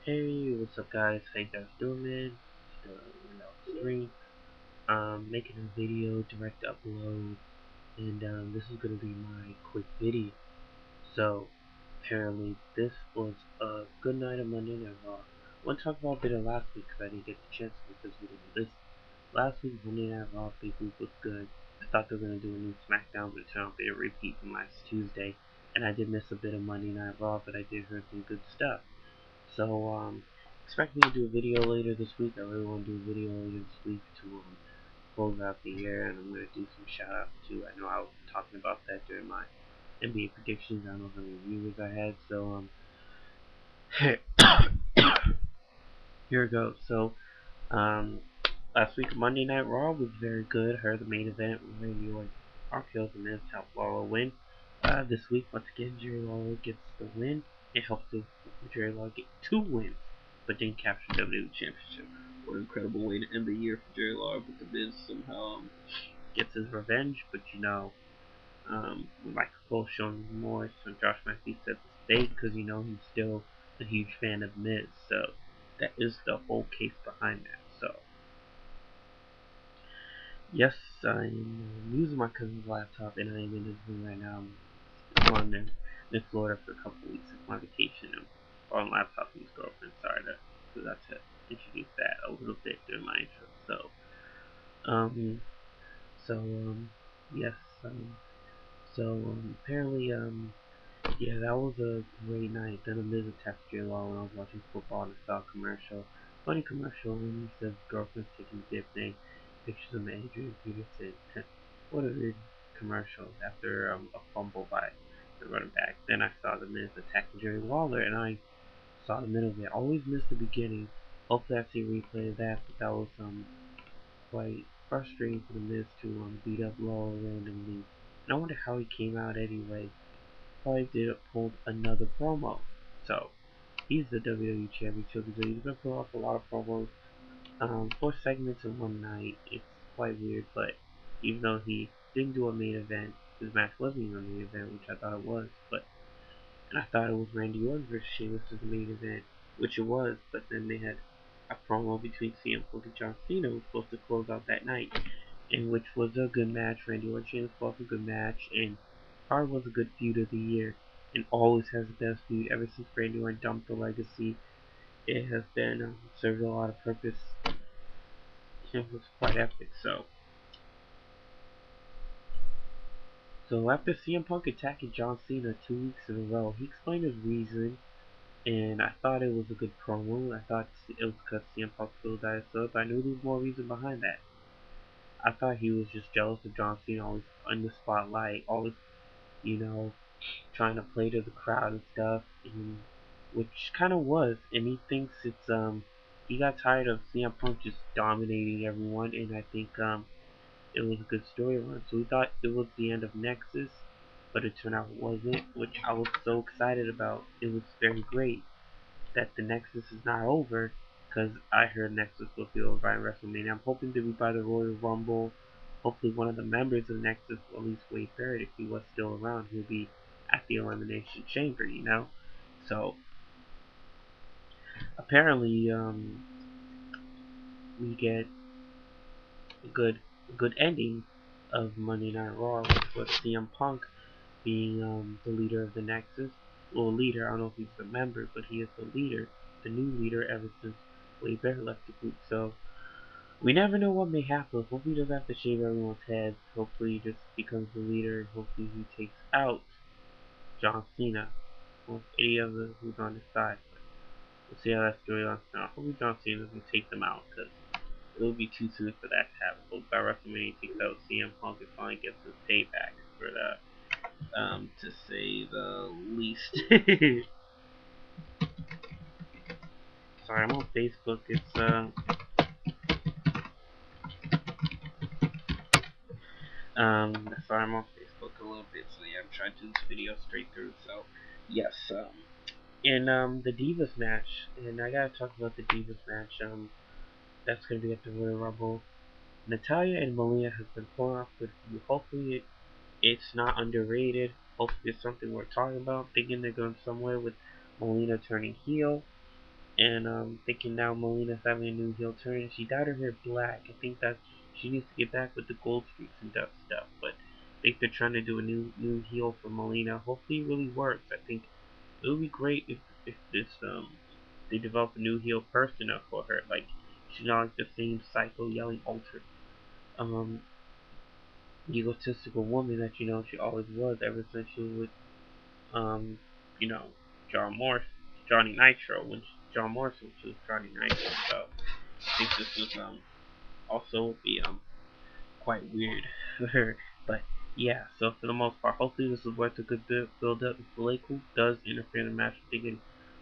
Hey, what's up guys? How you guys doing, man? Still, stream. Making a video, direct upload, and this is gonna be my quick video. So, apparently this was a good night of Monday Night Raw. I want to talk about a bit of last week because I didn't get the chance to because we didn't listen. Last week Monday Night Raw big week was good. I thought they were gonna do a new SmackDown, but it turned out they a repeat from last Tuesday. And I did miss a bit of Monday Night Raw, but I did hear some good stuff. So, expect me to do a video later this week. I really want to do a video later this week to close out the year, and I'm going to do some shout outs too. I know I was talking about that during my NBA predictions. I don't know how many viewers I had, so, here we go. So, um, last week Monday Night Raw was very good. Heard the main event with Randy Orton, RKO's and Miz helped Lawler win. This week, once again, Jerry Lawler gets the win. It helped Jerry Lawler get 2 wins, but didn't capture the WWE Championship. What an incredible way to end the year for Jerry Lawler, but the Miz somehow gets his revenge. But with Michael Cole showing remorse, and Josh Matthews said to stay because he's still a huge fan of Miz. So that is the whole case behind that. So yes, I'm using my cousin's laptop, and I am in his room right now. I'm on in Florida for a couple of weeks of my vacation. I'm on laptop with his girlfriend. Sorry to forgot to introduce that a little bit during my intro. Um, so, yes, apparently, yeah, that was a great night. Then a Miz attacked J Law when I was watching football and I saw a commercial. Funny commercial when he says girlfriend's taking dip and pictures of Adrian Peterson. What a weird commercial after a fumble by the running back. Then I saw the Miz attacking Jerry Lawler and I saw the middle of it. Always missed the beginning. Hopefully I see a replay of that, but that was quite frustrating for the Miz to beat up Lawler randomly. And I wonder how he came out anyway. Probably did pull another promo. So he's the WWE Championship. So he's been pulling off a lot of promos. 4 segments in one night. It's quite weird, but even though he didn't do a main event, his match wasn't even a main event, which I thought it was. But and I thought it was Randy Orton versus Sheamus as the main event, which it was. But then they had a promo between CM Punk and John Cena was supposed to close out that night, and which was a good match. Randy Orton Sheamus was a good match, and probably was a good feud of the year, and always has the best feud ever since Randy Orton dumped the legacy. It has been served a lot of purpose. It was quite epic. So after CM Punk attacking John Cena 2 weeks in a row, he explained his reason, and I thought it was a good promo. I thought it was because CM Punk filled that up. I knew there was more reason behind that. I thought he was just jealous of John Cena always in the spotlight, always, you know, trying to play to the crowd and stuff, and which kind of was. And he thinks he got tired of CM Punk just dominating everyone, and I think it was a good storyline. So we thought it was the end of Nexus, but it turned out it wasn't, which I was so excited about. It was very great that the Nexus is not over, because I heard Nexus will be over by WrestleMania. I'm hoping to be by the Royal Rumble. Hopefully one of the members of Nexus, or at least Wade Barrett, if he was still around, he'll be at the Elimination Chamber. So apparently, we get a good ending of Monday Night Raw, which was CM Punk being the leader of the Nexus. Well, leader, I don't know if he's the member, but he is the leader, the new leader ever since Wade Barrett left the group. So we never know what may happen. Hopefully he doesn't have to shave everyone's heads. Hopefully he just becomes the leader, and hopefully he takes out John Cena or any other who's on his side. But we'll see how that storyline starts. Hopefully John Cena doesn't take them out, because it would be too soon for that to happen. But by WrestleMania he takes out CM Punk and finally gets his payback for the to say the least. Sorry, I'm on Facebook. It's sorry, I'm on Facebook a little bit. So yeah, I'm trying to do this video straight through. So yes, in the Divas match, and I gotta talk about the Divas match. That's gonna be at the Royal Rumble. Natalia and Malia have been pulling off good feud. Hopefully it's not underrated. Hopefully it's something we're talking about. Thinking they're going somewhere with Melina turning heel. and thinking now Melina's having a new heel turn. She dyed her hair black. I think that she needs to get back with the gold streaks and stuff. But I think they're trying to do a new heel for Melina. Hopefully, it really works. I think it would be great if this they develop a new heel persona for her. Like she's not like the same psycho yelling ultra um egotistical woman that she always was ever since she was with um you know John Morris, Johnny Nitro when John Morrison was Johnny Nitro. So I think this was also would be quite weird for her. But yeah, so for the most part, hopefully this is worth a good build up. If Lakewood does interfere in the match, I'm thinking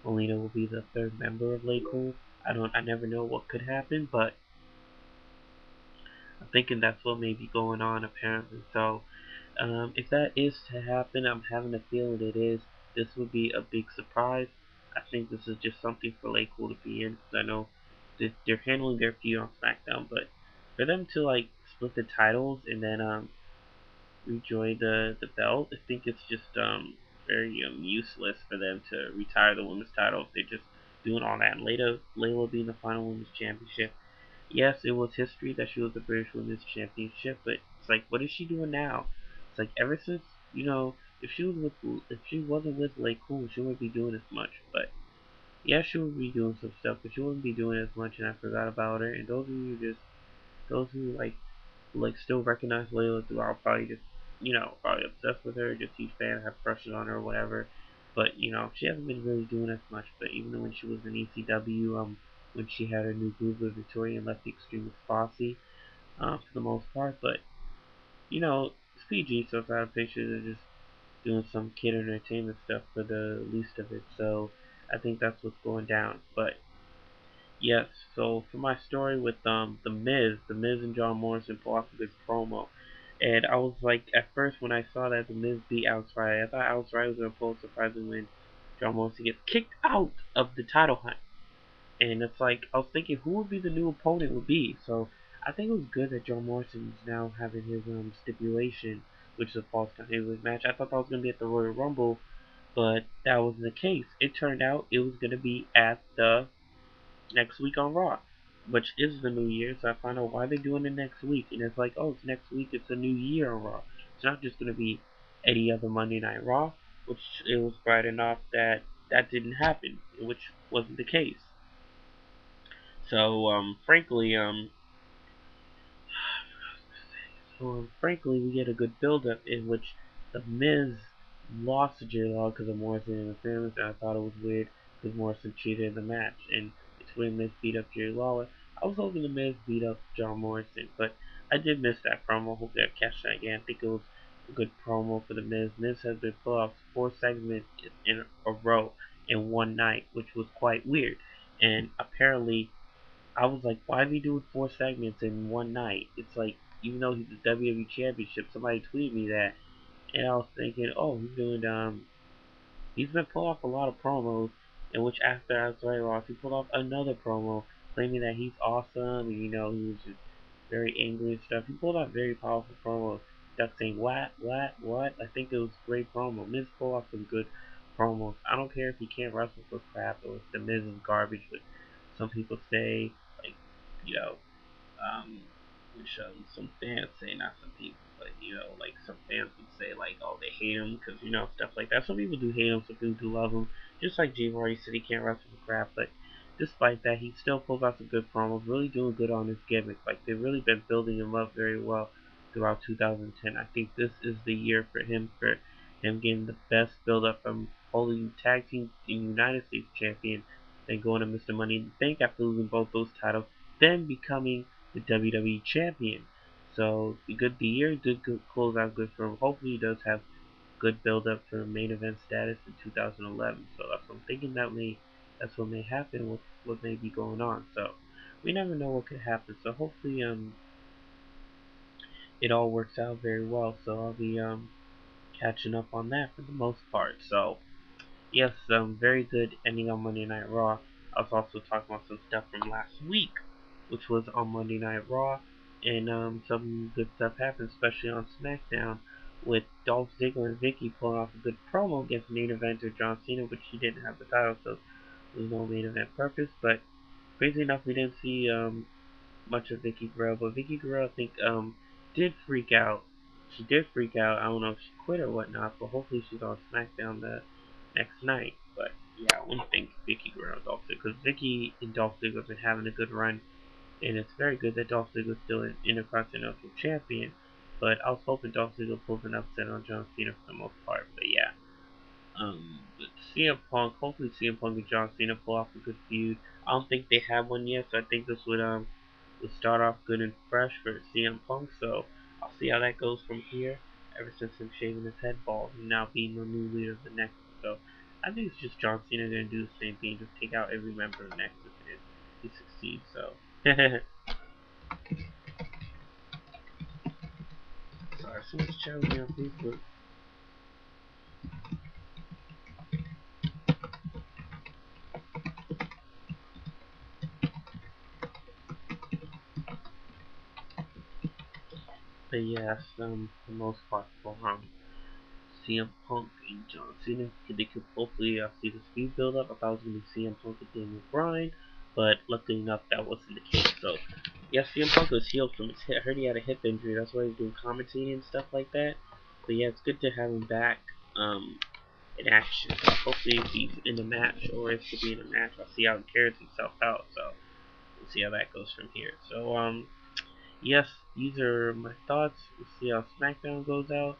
Molina will be the third member of Lakewood. I never know what could happen, but I'm thinking that's what may be going on apparently. So if that is to happen, I'm having a feeling it is. This would be a big surprise. I think this is just something for Lakewood to be in because I know that they're handling their feud on SmackDown, but for them to like split the titles and then rejoin the belt, I think it's just very useless for them to retire the women's title if they're just doing all that. And Layla being the final women's championship. Yes, it was history that she was the British Women's Championship, but it's like, what is she doing now? It's like ever since if if she wasn't with Lay Cool, she wouldn't be doing as much. But yeah, she would be doing some stuff, but she wouldn't be doing as much, and I forgot about her. And those who like still recognize Layla throughout probably just probably obsessed with her, just huge fan, have crushes on her or whatever. But she hasn't been really doing as much. But even when she was in ECW, when she had her new group with Victoria and left the Extreme Posse, for the most part. But it's PG, so if I have pictures of just doing some kid entertainment stuff for the least of it. So I think that's what's going down. But yes, so for my story with the Miz and John Morrison pull off a good promo. And I was like, at first when I saw that the Miz beat Alex Riley, I thought Alex Riley was gonna pull a surprising win. John Morrison gets kicked out of the title hunt. And it's like I was thinking who would be the new opponent would be. So I think it was good that John Morrison is now having his stipulation, which is a false count heavyweight match. I thought that was gonna be at the Royal Rumble, but that wasn't the case. It turned out it was gonna be at the next week on Raw, which is the new year. So I find out why they're doing it next week, and it's like, oh, it's next week. It's a new year on Raw. It's not just gonna be any other Monday Night Raw, which it was bright enough that that didn't happen, which wasn't the case. So frankly, we get a good build-up in which the Miz lost to Jerry Lawler because of Morrison interference, and I thought it was weird because Morrison cheated in the match, and it's when Miz beat up Jerry Lawler. I was hoping the Miz beat up John Morrison, but I did miss that promo. Hope I catch that again. I think it was a good promo for the Miz. Miz has been pulled off 4 segments in a row in one night, which was quite weird, and apparently I was like, why are they doing 4 segments in one night? It's like, even though he's the WWE Championship, somebody tweeted me that, and I was thinking, oh, he's been pulling off a lot of promos, in which after I was very lost, he pulled off another promo claiming that he's awesome, and he was just very angry and stuff. He pulled off very powerful promos. Stuck saying, what? I think it was a great promo. Miz pulled off some good promos. I don't care if he can't wrestle for crap or if the Miz is garbage, but some people say, like, you know, um, which some fans say, not some people, but like some fans would say, like, oh, they hate him because stuff like that. Some people do hate him, some people do love him. Just like Jay Vardy said, he can't wrestle for crap, but despite that, he still pulls out some good promos, really doing good on his gimmick. Like they've really been building him up very well throughout 2010. I think this is the year for him getting the best build up from holding tag team in United States champion, then going to Mr. Money in the Bank after losing both those titles, then becoming the WWE Champion. So the year did close out good for him. Hopefully he does have good build up for main event status in 2011. So that's what I'm thinking that's what may happen with what may be going on. So we never know what could happen. So hopefully it all works out very well. So I'll be catching up on that for the most part. So yes, very good ending on Monday Night Raw. I was also talking about some stuff from last week, which was on Monday Night Raw, and some good stuff happened, especially on SmackDown, with Dolph Ziggler and Vicky pulling off a good promo against main eventer John Cena, but she didn't have the title, so There's no main event purpose, but crazy enough, we didn't see much of Vicky Guerrero, but Vicky Guerrero, I think, did freak out. She did freak out. I don't know if she quit or whatnot, but hopefully she's on SmackDown the next night. But yeah, I wouldn't think Vicky Guerrero Dolph Ziggler, because Vicky and Dolph Ziggler have been having a good run, and it's very good that Dolph Ziggler is still an Intercontinental Champion. But I was hoping Dolph Ziggler pulls an upset on John Cena for the most part. But yeah, but CM Punk, hopefully CM Punk and John Cena pull off a good feud. I don't think they have one yet, so I think this would start off good and fresh for CM Punk. So I'll see how that goes from here. Ever since him shaving his head bald and now being the new leader of the Nexus, so I think it's just John Cena gonna do the same thing, just take out every member of the Nexus and he succeeds. So sorry, someone's shouting me on Facebook. But yes, for the most part, for CM Punk and John Cena. They could hopefully see this feud build up. I thought it was going to be CM Punk and Daniel Bryan, but luckily enough, that wasn't the case. So, yeah, CM Punk was healed from his hip. I heard he had a hip injury. That's why he's doing commentating and stuff like that. But yeah, it's good to have him back in action. So hopefully, if he's in the match or is to be in a match, I'll see how he carries himself out. So, we'll see how that goes from here. So, yes, these are my thoughts. We'll see how SmackDown goes out.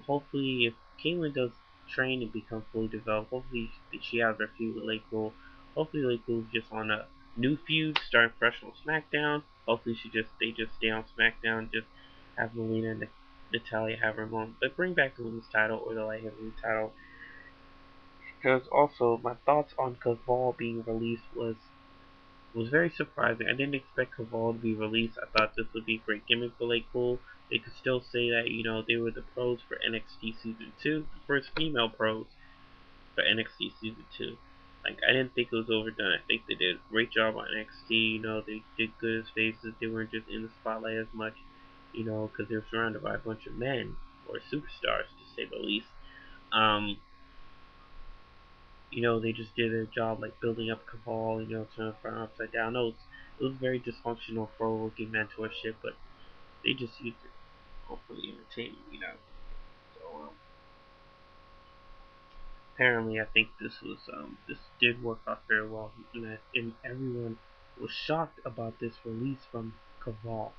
Hopefully, if Caitlyn does train and become fully developed, hopefully she has her feud with Lake Cool. Hopefully, Lake Cool's just on a new feud, starting fresh on SmackDown. Hopefully, they just stay on SmackDown, just have Melina and Natalia have her moment, but bring back the women's title or the light heavyweight title. Because also, my thoughts on Caval being released was very surprising. I didn't expect Caval to be released. I thought this would be a great gimmick for Lake Cool. They could still say that, they were the pros for NXT Season 2, the first female pros for NXT Season 2. Like, I didn't think it was overdone. I think they did a great job on NXT. They did good as faces. They weren't just in the spotlight as much, because they were surrounded by a bunch of men, or superstars, to say the least. Um, they just did a job like building up Cabal, turning front upside down. No, it was very dysfunctional forward-looking mentorship, but they just used it for the entertainment. So apparently, I think this did work out very well, and everyone was shocked about this release from Cabal,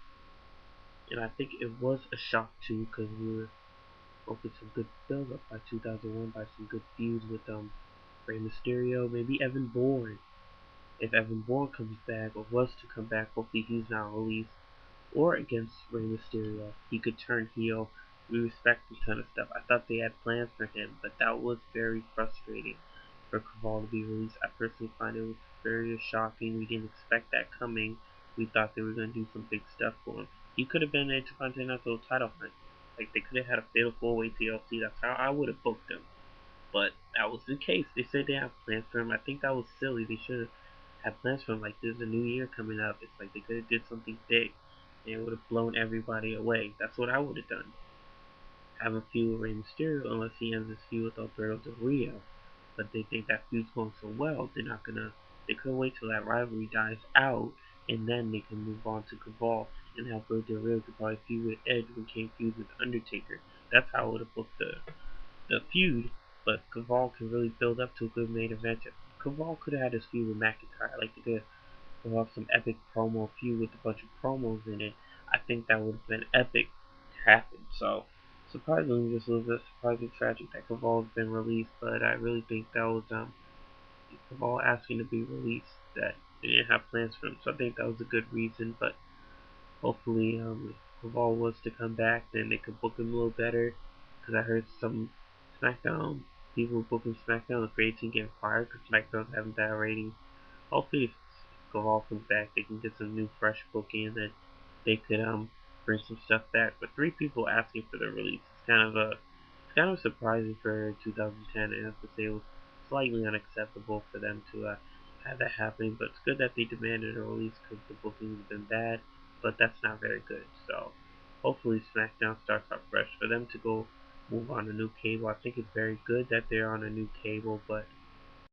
and I think it was a shock too because we were hoping some good build-up by 2001 by some good feuds with Rey Mysterio, maybe Evan Bourne. If Evan Bourne comes back or was to come back, hopefully he's not released, or against Rey Mysterio, he could turn heel. We respect a ton of stuff. I thought they had plans for him, but that was very frustrating for Caval to be released. I personally find it was very shocking. We didn't expect that coming. We thought they were going to do some big stuff for him. He could have been an Intercontinental title hunt. Like, they could have had a fatal 4-way TLC. That's how I would have booked him. But that was the case. They said they have plans for him. I think that was silly. They should have had plans for him. Like, there's a new year coming up. It's like they could have did something big, and it would have blown everybody away. That's what I would have done. Have a feud with Rey Mysterio unless he ends his feud with Alberto Del Rio. But they think that feud's going so well, they couldn't wait till that rivalry dies out, and then they can move on to Caval, and Alberto Del Rio could probably feud with Edge when Kane feuds with Undertaker. That's how I would have booked the feud, but Caval can really build up to a good main event. Caval could have had his feud with McIntyre, like they could have some epic promo feud with a bunch of promos in it. I think that would have been epic to happen. So surprisingly, this was a surprising tragic that Caval's been released, but I really think that was Caval asking to be released. That they didn't have plans for him, so I think that was a good reason. But hopefully, if Caval was to come back, then they could book him a little better. Because I heard some SmackDown people booking SmackDown, the creative team getting fired because SmackDown's having bad ratings. Hopefully, if Caval comes back, they can get some new fresh booking, and then they could bring some stuff back. But 3 people asking for the release is kind of surprising for 2010. I have to say it was slightly unacceptable for them to have that happening. But it's good that they demanded a release because the booking has been bad. But that's not very good. So hopefully SmackDown starts out fresh. For them to go move on a new cable, I think it's very good that they're on a new cable. But